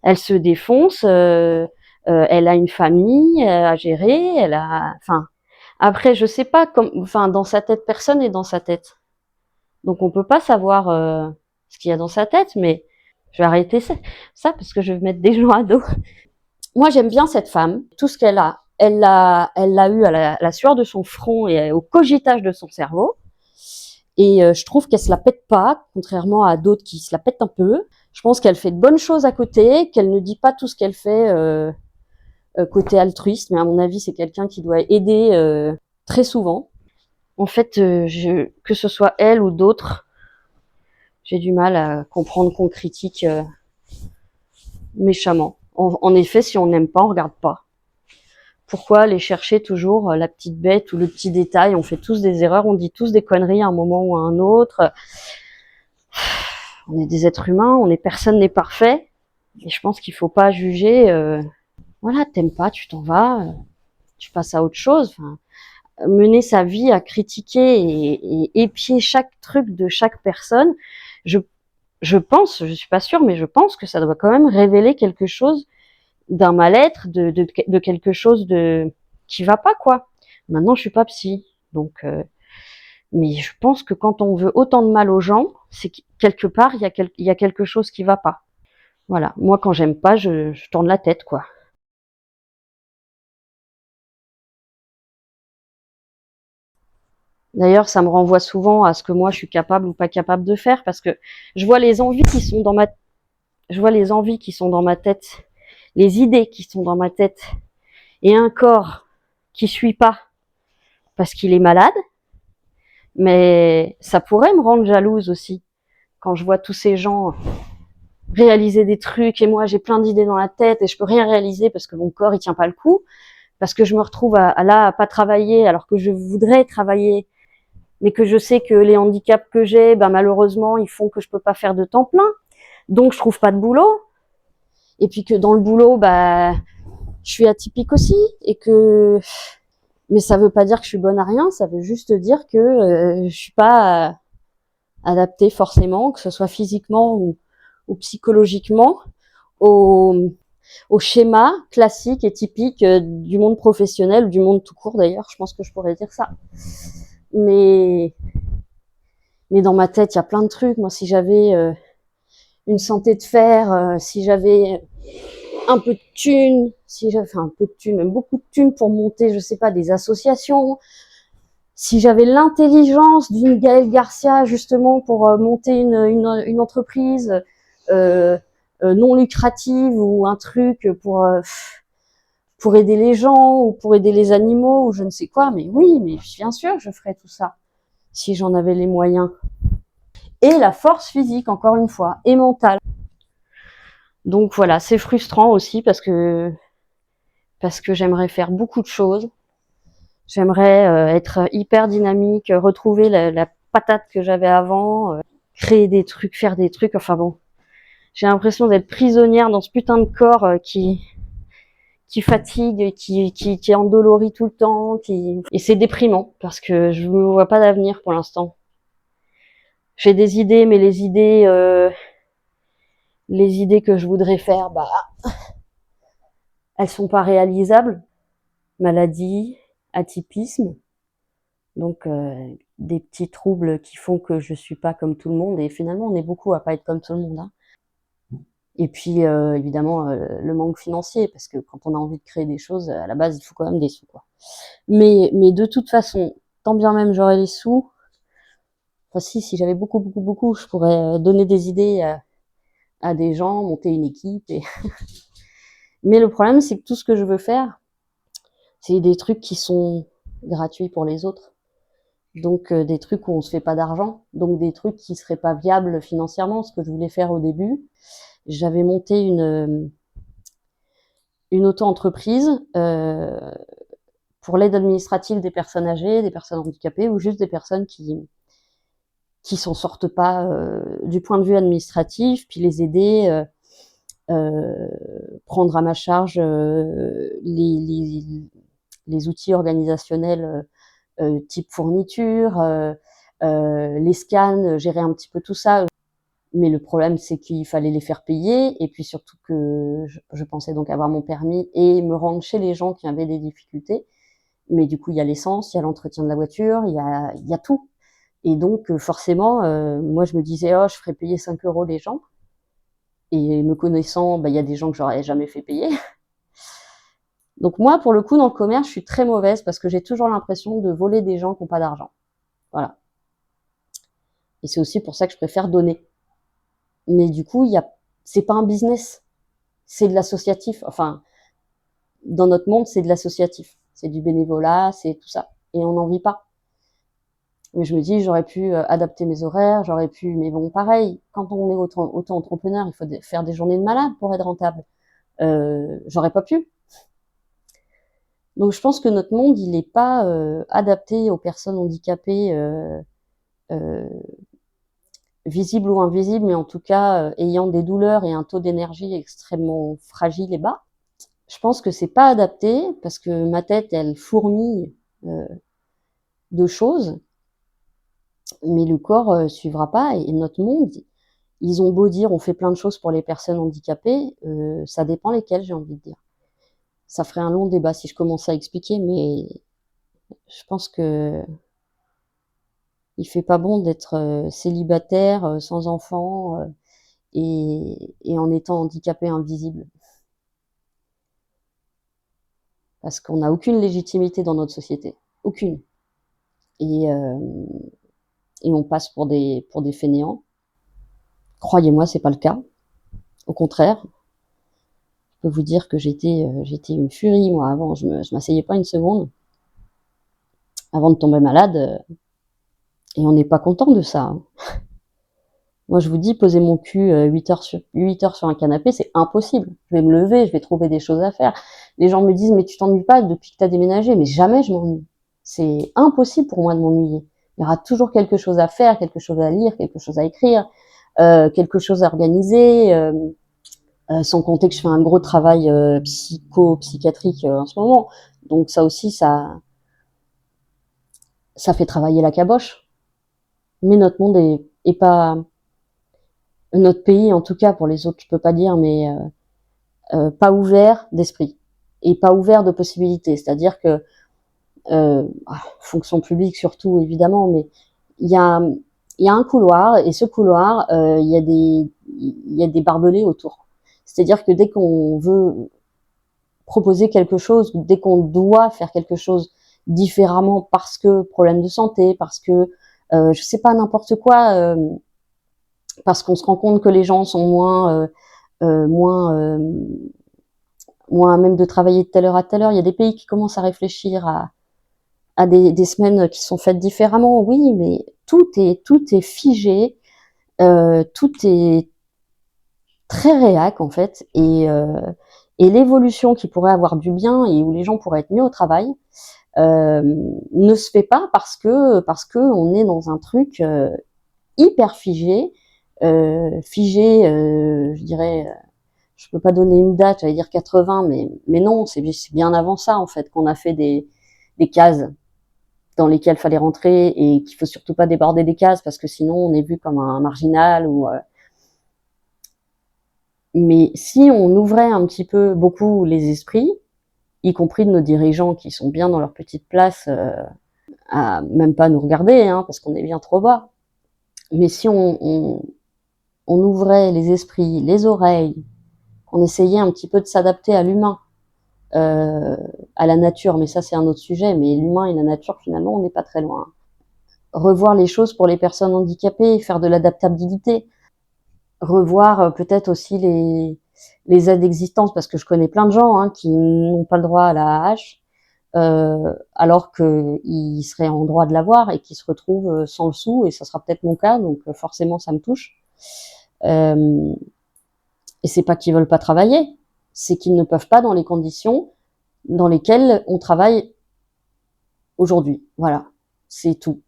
Elle se défonce. Elle a une famille à gérer, enfin, après, je sais pas, enfin, dans sa tête, personne n'est dans sa tête. Donc, on peut pas savoir ce qu'il y a dans sa tête, mais je vais arrêter ça parce que je vais mettre des gens à dos. Moi, j'aime bien cette femme. Tout ce qu'elle a, elle l'a eu à la sueur de son front et au cogitage de son cerveau. Et je trouve qu'elle se la pète pas, contrairement à d'autres qui se la pètent un peu. Je pense qu'elle fait de bonnes choses à côté, qu'elle ne dit pas tout ce qu'elle fait côté altruiste, mais à mon avis, c'est quelqu'un qui doit aider très souvent. En fait, que ce soit elle ou d'autres, j'ai du mal à comprendre qu'on critique méchamment. En effet, si on n'aime pas, on regarde pas. Pourquoi aller chercher toujours la petite bête ou le petit détail? On fait tous des erreurs, on dit tous des conneries à un moment ou à un autre. On est des êtres humains, personne n'est parfait. Et je pense qu'il faut pas juger. Voilà, t'aimes pas, tu t'en vas, tu passes à autre chose. Enfin, mener sa vie à critiquer et épier chaque truc de chaque personne, je pense, je suis pas sûre, mais je pense que ça doit quand même révéler quelque chose d'un mal-être, de quelque chose de qui va pas, quoi. Maintenant, je suis pas psy, donc mais je pense que quand on veut autant de mal aux gens, c'est que quelque part il y a quelque chose qui va pas. Voilà. Moi, quand j'aime pas, je tourne la tête, quoi. D'ailleurs, ça me renvoie souvent à ce que moi je suis capable ou pas capable de faire, parce que je vois les envies qui sont dans ma, je vois les envies qui sont dans ma tête, les idées qui sont dans ma tête, et un corps qui suit pas parce qu'il est malade. Mais ça pourrait me rendre jalouse aussi quand je vois tous ces gens réaliser des trucs et moi j'ai plein d'idées dans la tête et je peux rien réaliser parce que mon corps il tient pas le coup, parce que je me retrouve à pas travailler alors que je voudrais travailler, mais que je sais que les handicaps que j'ai, ben malheureusement ils font que je peux pas faire de temps plein, donc je trouve pas de boulot, et puis que dans le boulot bah je suis atypique aussi, et que mais ça veut pas dire que je suis bonne à rien, ça veut juste dire que je suis pas adaptée forcément, que ce soit physiquement ou psychologiquement, au, au schéma classique et typique du monde professionnel, ou du monde tout court d'ailleurs, je pense que je pourrais dire ça. Mais, mais dans ma tête, il y a plein de trucs. Moi, si j'avais une santé de fer, si j'avais un peu de thunes, si j'avais un peu de thunes, même beaucoup de thunes pour monter, je sais pas, des associations, si j'avais l'intelligence d'une Gaëlle Garcia justement pour monter une entreprise non lucrative ou un truc pour aider les gens ou pour aider les animaux ou je ne sais quoi, mais oui, mais bien sûr je ferais tout ça si j'en avais les moyens. Et la force physique, encore une fois, et mentale. Donc voilà, c'est frustrant aussi parce que j'aimerais faire beaucoup de choses. J'aimerais être hyper dynamique, retrouver la patate que j'avais avant, créer des trucs, faire des trucs. Enfin bon, j'ai l'impression d'être prisonnière dans ce putain de corps qui fatigue, qui est endolori tout le temps, et c'est déprimant parce que je ne vois pas d'avenir pour l'instant. J'ai des idées, mais les idées que je voudrais faire, bah, elles sont pas réalisables. Maladie, atypisme, donc des petits troubles qui font que je suis pas comme tout le monde, et finalement on est beaucoup à pas être comme tout le monde, hein. Et puis évidemment le manque financier, parce que quand on a envie de créer des choses, à la base il faut quand même des sous, quoi. Mais de toute façon, tant bien même j'aurais les sous, enfin si j'avais beaucoup, je pourrais donner des idées à des gens, monter une équipe. Mais le problème c'est que tout ce que je veux faire, c'est des trucs qui sont gratuits pour les autres. Donc des trucs où on se fait pas d'argent, donc des trucs qui seraient pas viables financièrement. Ce que je voulais faire au début, j'avais monté une auto-entreprise pour l'aide administrative des personnes âgées, des personnes handicapées, ou juste des personnes qui s'en sortent pas du point de vue administratif, puis les aider, prendre à ma charge les outils organisationnels type fourniture, les scans, gérer un petit peu tout ça. Mais le problème, c'est qu'il fallait les faire payer, et puis surtout que je pensais donc avoir mon permis et me rendre chez les gens qui avaient des difficultés. Mais du coup, il y a l'essence, il y a l'entretien de la voiture, il y a tout. Et donc, forcément, moi, je me disais, oh, je ferais payer 5 euros les gens. Et me connaissant, bah, il y a des gens que j'aurais jamais fait payer. Donc moi, pour le coup, dans le commerce, je suis très mauvaise parce que j'ai toujours l'impression de voler des gens qui n'ont pas d'argent. Voilà. Et c'est aussi pour ça que je préfère donner. Mais du coup, c'est pas un business, c'est de l'associatif. Enfin, dans notre monde, c'est de l'associatif, c'est du bénévolat, c'est tout ça, et on n'en vit pas. Mais je me dis, j'aurais pu adapter mes horaires, j'aurais pu, mais bon, pareil, quand on est auto-entrepreneur, il faut faire des journées de malade pour être rentable. J'aurais pas pu. Donc, je pense que notre monde, il n'est pas adapté aux personnes handicapées, euh, visibles ou invisibles, mais en tout cas ayant des douleurs et un taux d'énergie extrêmement fragile et bas. Je pense que c'est pas adapté parce que ma tête, elle fourmille de choses, mais le corps suivra pas. Et notre monde, ils ont beau dire on fait plein de choses pour les personnes handicapées, ça dépend lesquelles, j'ai envie de dire. Ça ferait un long débat si je commençais à expliquer, mais je pense que il fait pas bon d'être célibataire, sans enfant, et en étant handicapé invisible. Parce qu'on n'a aucune légitimité dans notre société, aucune. Et, et on passe pour des fainéants. Croyez-moi, c'est pas le cas. Au contraire, je peux vous dire que j'étais une furie, moi, avant. Je m'asseyais pas une seconde avant de tomber malade. Et on n'est pas content de ça, hein. Moi, je vous dis, poser mon cul 8 heures sur un canapé, c'est impossible. Je vais me lever, je vais trouver des choses à faire. Les gens me disent, mais tu t'ennuies pas depuis que tu as déménagé? Mais jamais je m'ennuie. C'est impossible pour moi de m'ennuyer. Il y aura toujours quelque chose à faire, quelque chose à lire, quelque chose à écrire, quelque chose à organiser. Sans compter que je fais un gros travail psychiatrique en ce moment. Donc ça aussi, ça fait travailler la caboche. Mais notre monde est pas... Notre pays, en tout cas, pour les autres, je peux pas dire, mais pas ouvert d'esprit et pas ouvert de possibilités. C'est-à-dire que fonction publique surtout évidemment, mais il y a un couloir et ce couloir, il y a des barbelés autour. C'est-à-dire que dès qu'on veut proposer quelque chose, dès qu'on doit faire quelque chose différemment parce que problème de santé, parce que je sais pas n'importe quoi, parce qu'on se rend compte que les gens sont moins à même de travailler de telle heure à telle heure. Il y a des pays qui commencent à réfléchir à des semaines qui sont faites différemment, oui, mais tout est figé, tout est très réac en fait, et l'évolution qui pourrait avoir du bien et où les gens pourraient être mieux au travail ne se fait pas parce que on est dans un truc hyper figé, je dirais. Je peux pas donner une date, j'allais dire 80, mais non, c'est bien avant ça en fait qu'on a fait des cases dans lesquelles fallait rentrer et qu'il faut surtout pas déborder des cases parce que sinon on est vu comme un marginal ou. Mais si on ouvrait un petit peu beaucoup les esprits, y compris de nos dirigeants qui sont bien dans leur petite place, à même pas nous regarder, hein, parce qu'on est bien trop bas. Mais si on ouvrait les esprits, les oreilles, qu'on essayait un petit peu de s'adapter à l'humain, à la nature, mais ça c'est un autre sujet, mais l'humain et la nature finalement on n'est pas très loin. Revoir les choses pour les personnes handicapées, faire de l'adaptabilité, revoir peut-être aussi les aides existantes, parce que je connais plein de gens qui n'ont pas le droit à la hache, alors qu'ils seraient en droit de l'avoir et qui se retrouvent sans le sou, et ça sera peut-être mon cas, donc forcément ça me touche. Et c'est pas qu'ils veulent pas travailler, c'est qu'ils ne peuvent pas dans les conditions dans lesquelles on travaille aujourd'hui. Voilà, c'est tout.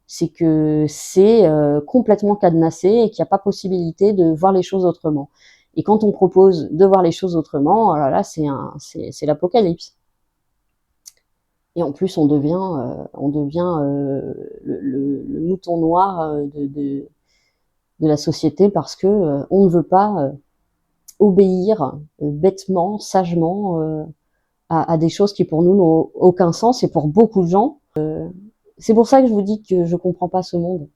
C'est que c'est complètement cadenassé et qu'il n'y a pas possibilité de voir les choses autrement. Et quand on propose de voir les choses autrement, oh là là, c'est l'apocalypse. Et en plus, on devient le mouton noir de la société parce que on ne veut pas obéir bêtement, sagement à des choses qui pour nous n'ont aucun sens, et pour beaucoup de gens. C'est pour ça que je vous dis que je comprends pas ce monde.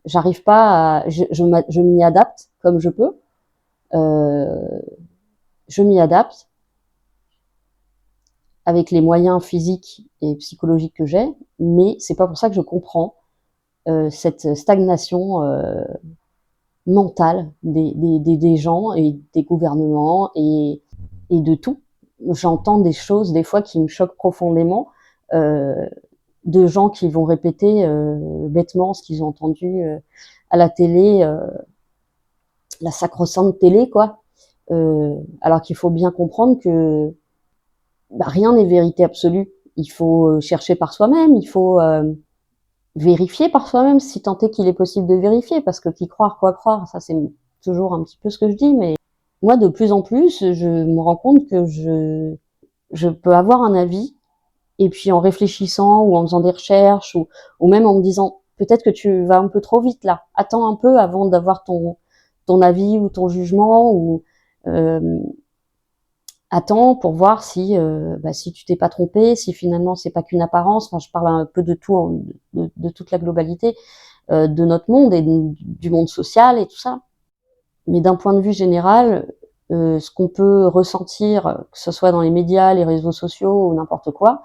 J'arrive pas à, je m'y adapte comme je peux. Je m'y adapte avec les moyens physiques et psychologiques que j'ai, mais c'est pas pour ça que je comprends cette stagnation mentale des gens et des gouvernements et de tout. J'entends des choses des fois qui me choquent profondément, de gens qui vont répéter bêtement ce qu'ils ont entendu à la télé, la sacro-sainte télé, quoi. Alors qu'il faut bien comprendre que rien n'est vérité absolue. Il faut chercher par soi-même, il faut vérifier par soi-même, si tant est qu'il est possible de vérifier, parce que qui croire, quoi croire, ça c'est toujours un petit peu ce que je dis, mais moi de plus en plus, je me rends compte que je peux avoir un avis Et puis en réfléchissant ou en faisant des recherches ou même en me disant peut-être que tu vas un peu trop vite là. Attends un peu avant d'avoir ton avis ou ton jugement ou euh, attends pour voir si tu t'es pas trompé, si finalement c'est pas qu'une apparence. Enfin, je parle un peu de tout, de toute la globalité de notre monde et du monde social et tout ça. Mais d'un point de vue général, ce qu'on peut ressentir, que ce soit dans les médias, les réseaux sociaux ou n'importe quoi,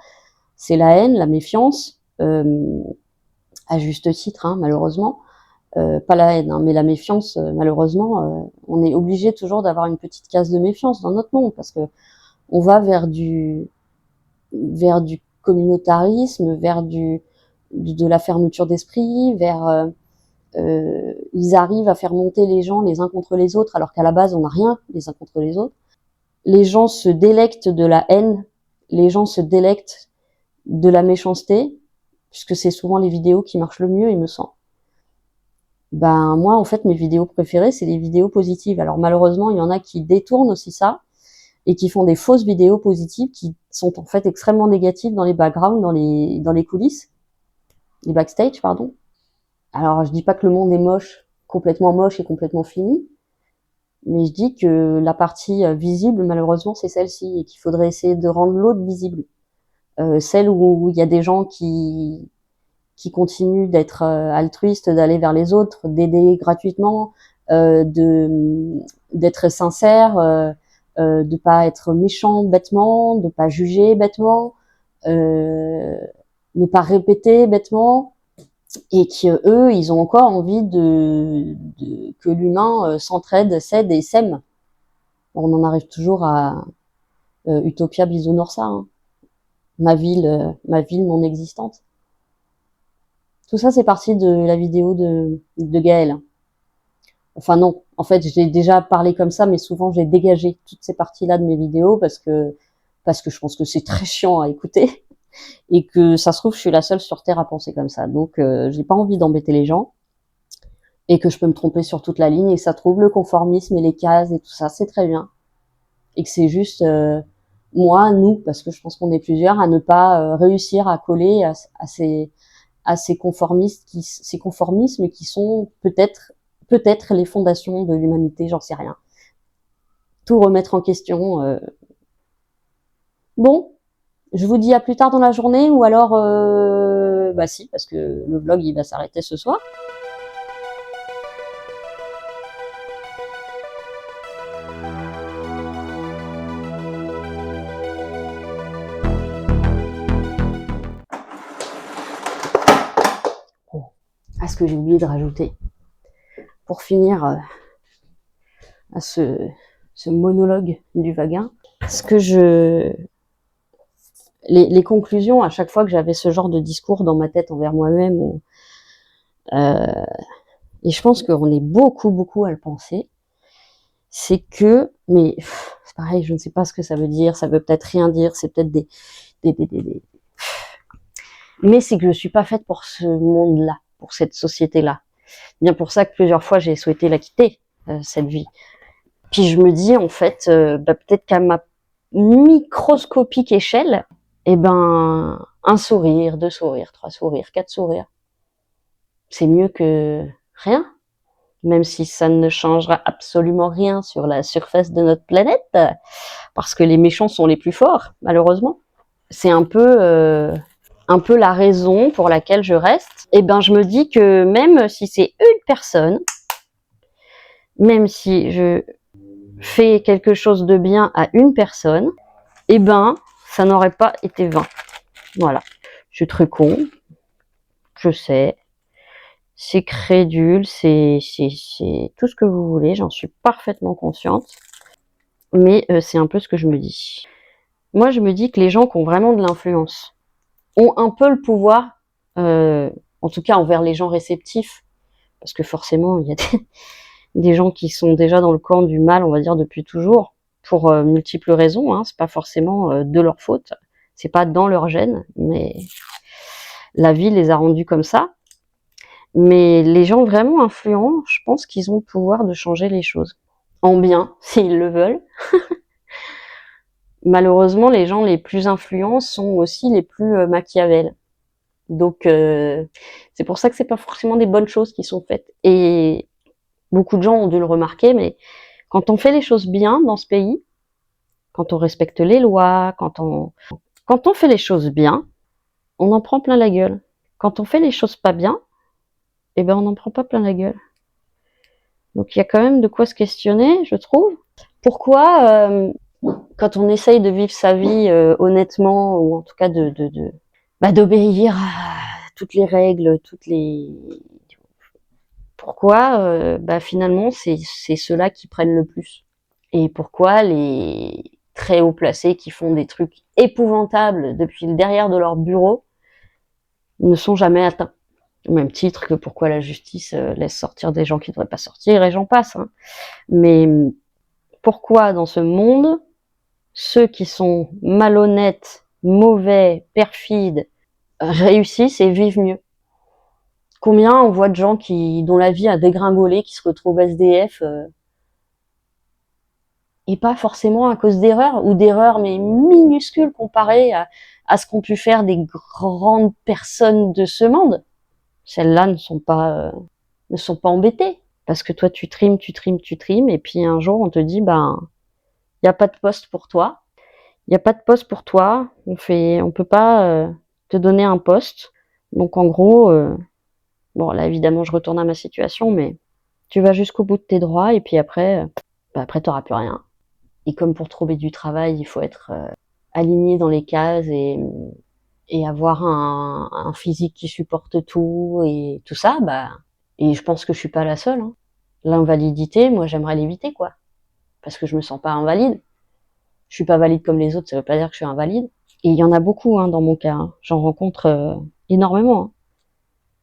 c'est la haine, la méfiance, à juste titre, hein, malheureusement. Pas la haine, hein, mais la méfiance, malheureusement, on est obligé toujours d'avoir une petite case de méfiance dans notre monde parce que on va vers du communautarisme, de la fermeture d'esprit, ils arrivent à faire monter les gens les uns contre les autres alors qu'à la base on n'a rien les uns contre les autres. Les gens se délectent de la haine, les gens se délectent de la méchanceté, puisque c'est souvent les vidéos qui marchent le mieux, il me semble. Ben moi en fait mes vidéos préférées c'est les vidéos positives. Alors malheureusement il y en a qui détournent aussi ça et qui font des fausses vidéos positives qui sont en fait extrêmement négatives dans les backgrounds, dans les coulisses, les backstage pardon. Alors je dis pas que le monde est complètement moche et complètement fini, mais je dis que la partie visible malheureusement c'est celle-ci et qu'il faudrait essayer de rendre l'autre visible. Celle où il y a des gens qui continuent d'être altruistes, d'aller vers les autres, d'aider gratuitement, d'être sincères, de pas être méchant bêtement, de pas juger bêtement, ne pas répéter bêtement, et eux, ils ont encore envie que l'humain s'entraide, s'aide et s'aime. On en arrive toujours à Utopia Bisounours, hein. Ma ville non existante. Tout ça, c'est parti de la vidéo de Gaël. Enfin non, en fait, j'ai déjà parlé comme ça, mais souvent j'ai dégagé toutes ces parties-là de mes vidéos parce que je pense que c'est très chiant à écouter et que ça se trouve je suis la seule sur Terre à penser comme ça. Donc j'ai pas envie d'embêter les gens et que je peux me tromper sur toute la ligne et que ça trouve le conformisme et les cases et tout ça, c'est très bien. Et que c'est juste moi, nous, parce que je pense qu'on est plusieurs, à ne pas réussir à coller à ces conformismes qui sont peut-être les fondations de l'humanité, j'en sais rien. Tout remettre en question. Bon, je vous dis à plus tard dans la journée ou alors bah si, parce que le vlog il va s'arrêter ce soir. Ah, ce que j'ai oublié de rajouter pour finir à ce monologue du Vagin, les conclusions à chaque fois que j'avais ce genre de discours dans ma tête envers moi-même, et je pense qu'on est beaucoup à le penser, c'est que, mais c'est pareil, je ne sais pas ce que ça veut dire, ça veut peut-être rien dire, c'est peut-être mais c'est que je suis pas faite pour ce monde-là, pour cette société-là. Bien pour ça que plusieurs fois j'ai souhaité la quitter, cette vie. Puis je me dis en fait, peut-être qu'à ma microscopique échelle, un sourire, 2 sourires, 3 sourires, 4 sourires, c'est mieux que rien. Même si ça ne changera absolument rien sur la surface de notre planète, parce que les méchants sont les plus forts, malheureusement. C'est un peu la raison pour laquelle je reste. Je me dis que même si c'est une personne, même si je fais quelque chose de bien à une personne, ça n'aurait pas été vain. Voilà. Je suis très con, je sais. C'est crédule, c'est tout ce que vous voulez, j'en suis parfaitement consciente. Mais c'est un peu ce que je me dis. Moi, je me dis que les gens qui ont vraiment de l'influence ont un peu le pouvoir, en tout cas envers les gens réceptifs, parce que forcément, il y a des gens qui sont déjà dans le camp du mal, on va dire, depuis toujours, pour multiples raisons, hein. C'est pas forcément de leur faute, c'est pas dans leur gène, mais la vie les a rendus comme ça. Mais les gens vraiment influents, je pense qu'ils ont le pouvoir de changer les choses. En bien, s'ils le veulent. malheureusement, les gens les plus influents sont aussi les plus Machiavel. Donc, c'est pour ça que c'est pas forcément des bonnes choses qui sont faites. Et beaucoup de gens ont dû le remarquer, mais quand on fait les choses bien dans ce pays, quand on respecte les lois, quand on fait les choses bien, on en prend plein la gueule. Quand on fait les choses pas bien, eh ben on n'en prend pas plein la gueule. Donc il y a quand même de quoi se questionner, je trouve. Pourquoi, quand on essaye de vivre sa vie honnêtement, ou en tout cas d'obéir à toutes les règles, pourquoi finalement c'est ceux-là qui prennent le plus? Et pourquoi les très haut placés qui font des trucs épouvantables depuis le derrière de leur bureau ne sont jamais atteints? Au même titre que pourquoi la justice laisse sortir des gens qui ne devraient pas sortir, et j'en passe. Hein. Mais pourquoi dans ce monde, ceux qui sont malhonnêtes, mauvais, perfides, réussissent et vivent mieux? Combien on voit de gens dont la vie a dégringolé, qui se retrouvent SDF, et pas forcément à cause d'erreurs, ou d'erreurs mais minuscules comparées à ce qu'ont pu faire des grandes personnes de ce monde. Celles-là ne sont pas embêtées, parce que toi tu trimes, et puis un jour on te dit il y a pas de poste pour toi, on peut pas te donner un poste. Donc en gros, bon là évidemment je retourne à ma situation, mais tu vas jusqu'au bout de tes droits, et puis après t'auras plus rien. Et comme pour trouver du travail, il faut être aligné dans les cases, et avoir un physique qui supporte tout et tout ça, et je pense que je suis pas la seule. Hein. L'invalidité, moi j'aimerais l'éviter, quoi. Parce que je me sens pas invalide. Je suis pas valide comme les autres, ça veut pas dire que je suis invalide. Et il y en a beaucoup dans mon cas. Hein. J'en rencontre énormément. Hein.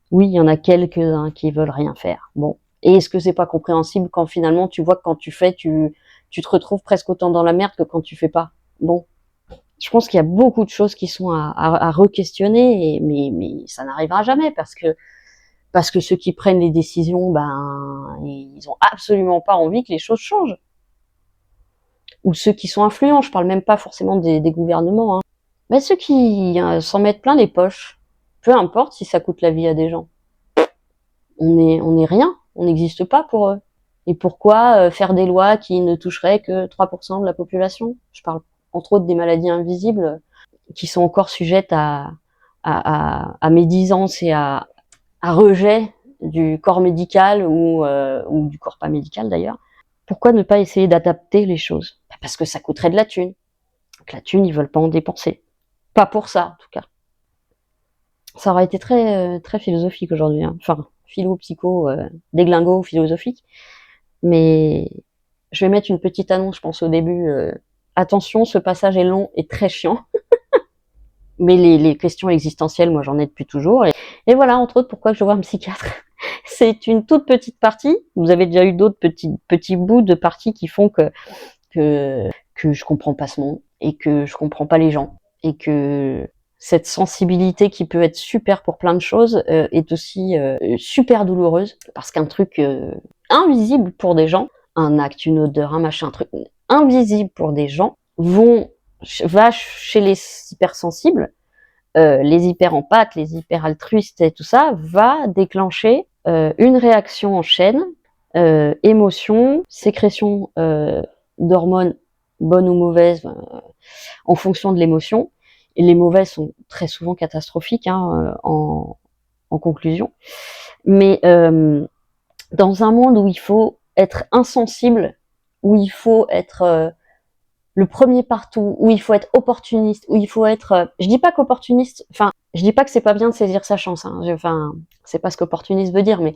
Oui, il y en a quelques-uns qui veulent rien faire. Bon. Et est-ce que c'est pas compréhensible quand finalement tu vois que quand tu fais, tu te retrouves presque autant dans la merde que quand tu fais pas? Bon. Je pense qu'il y a beaucoup de choses qui sont à re-questionner, mais ça n'arrivera jamais, parce que ceux qui prennent les décisions, ils ont absolument pas envie que les choses changent. Ou ceux qui sont influents, je parle même pas forcément des gouvernements. Hein. Mais ceux qui s'en mettent plein les poches, peu importe si ça coûte la vie à des gens. On est rien, on n'existe pas pour eux. Et pourquoi faire des lois qui ne toucheraient que 3% de la population? Je parle entre autres des maladies invisibles qui sont encore sujettes à médisance et à rejet du corps médical, ou du corps pas médical d'ailleurs. Pourquoi ne pas essayer d'adapter les choses? Parce que ça coûterait de la thune. Donc la thune, ils veulent pas en dépenser. Pas pour ça, en tout cas. Ça aurait été très, très philosophique aujourd'hui. Hein. Enfin, philo-psycho, déglingo philosophique. Mais je vais mettre une petite annonce, je pense, au début. Attention, ce passage est long et très chiant. Mais les questions existentielles, moi, j'en ai depuis toujours. Et voilà, entre autres, pourquoi je vois un psychiatre. C'est une toute petite partie. Vous avez déjà eu d'autres petits bouts de parties qui font que je comprends pas ce monde, et que je comprends pas les gens, et que cette sensibilité qui peut être super pour plein de choses est aussi super douloureuse, parce qu'un truc invisible pour des gens, un acte, une odeur, un machin, un truc invisible pour des gens, va chez les hypersensibles, les hyper empathes, les hyper altruistes et tout ça, va déclencher une réaction en chaîne, émotion, sécrétion d'hormones bonnes ou mauvaises en fonction de l'émotion. Et les mauvaises sont très souvent catastrophiques en conclusion. Mais dans un monde où il faut être insensible, où il faut être le premier partout, où il faut être opportuniste, où il faut être... je dis pas qu'opportuniste... Enfin, je dis pas que c'est pas bien de saisir sa chance. Hein. Enfin, c'est pas ce qu'opportuniste veut dire, mais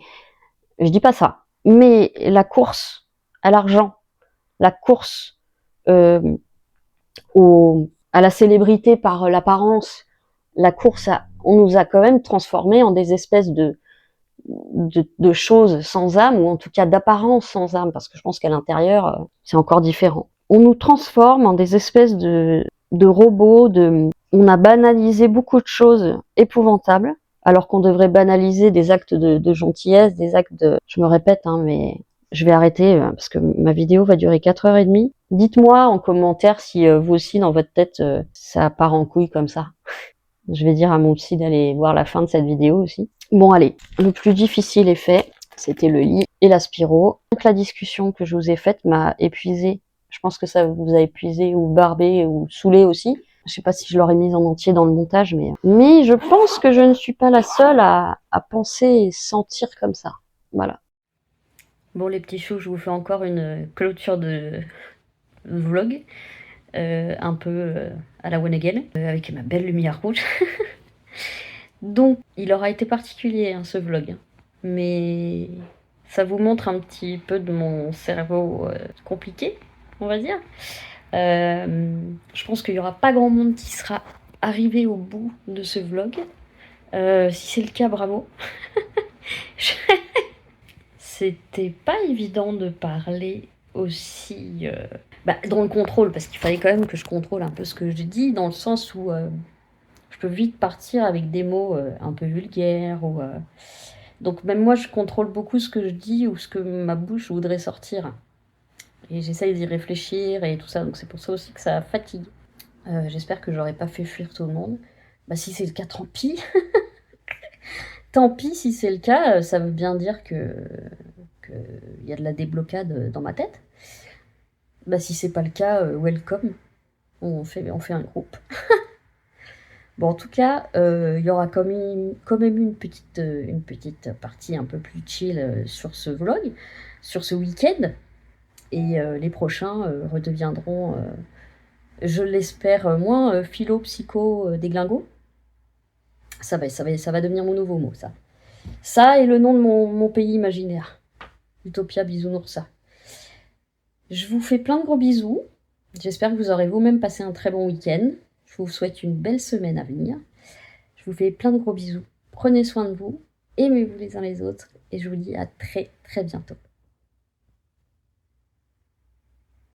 je dis pas ça. Mais la course à l'argent, la course à la célébrité par l'apparence, la course on nous a quand même transformés en des espèces de choses sans âme, ou en tout cas d'apparence sans âme, parce que je pense qu'à l'intérieur, c'est encore différent. On nous transforme en des espèces de robots, on a banalisé beaucoup de choses épouvantables, alors qu'on devrait banaliser des actes de gentillesse, des actes je me répète, mais je vais arrêter parce que ma vidéo va durer 4h30. Dites-moi en commentaire si vous aussi dans votre tête ça part en couille comme ça. Je vais dire à mon psy d'aller voir la fin de cette vidéo aussi. Bon allez, le plus difficile est fait. C'était le lit et la spiro. Donc la discussion que je vous ai faite m'a épuisée. Je pense que ça vous a épuisé ou barbé ou saoulé aussi. Je sais pas si je l'aurais mise en entier dans le montage, mais je pense que je ne suis pas la seule à penser et sentir comme ça. Voilà. Bon les petits choux, je vous fais encore une clôture de vlog. Un peu à la One Again, avec ma belle lumière rouge. Donc, il aura été particulier ce vlog, mais ça vous montre un petit peu de mon cerveau compliqué, on va dire. Je pense qu'il n'y aura pas grand monde qui sera arrivé au bout de ce vlog. Si c'est le cas, bravo. C'était pas évident de parler aussi dans le contrôle, parce qu'il fallait quand même que je contrôle un peu ce que je dis, dans le sens où je peux vite partir avec des mots un peu vulgaires. Donc même moi, je contrôle beaucoup ce que je dis ou ce que ma bouche voudrait sortir. Et j'essaye d'y réfléchir et tout ça, donc c'est pour ça aussi que ça fatigue. J'espère que j'aurais pas fait fuir tout le monde. Si c'est le cas, tant pis. Tant pis si c'est le cas, ça veut bien dire que y a de la déblocade dans ma tête. Si c'est pas le cas, welcome. On fait un groupe. Bon, en tout cas, il y aura quand même une petite partie un peu plus chill sur ce vlog, sur ce week-end. Et les prochains redeviendront, je l'espère, moins philo, psycho, déglingo. Ça va devenir mon nouveau mot, ça. Ça est le nom de mon pays imaginaire. Utopia Bisounoursa. Je vous fais plein de gros bisous. J'espère que vous aurez vous-même passé un très bon week-end. Je vous souhaite une belle semaine à venir. Je vous fais plein de gros bisous. Prenez soin de vous. Aimez-vous les uns les autres. Et je vous dis à très très bientôt.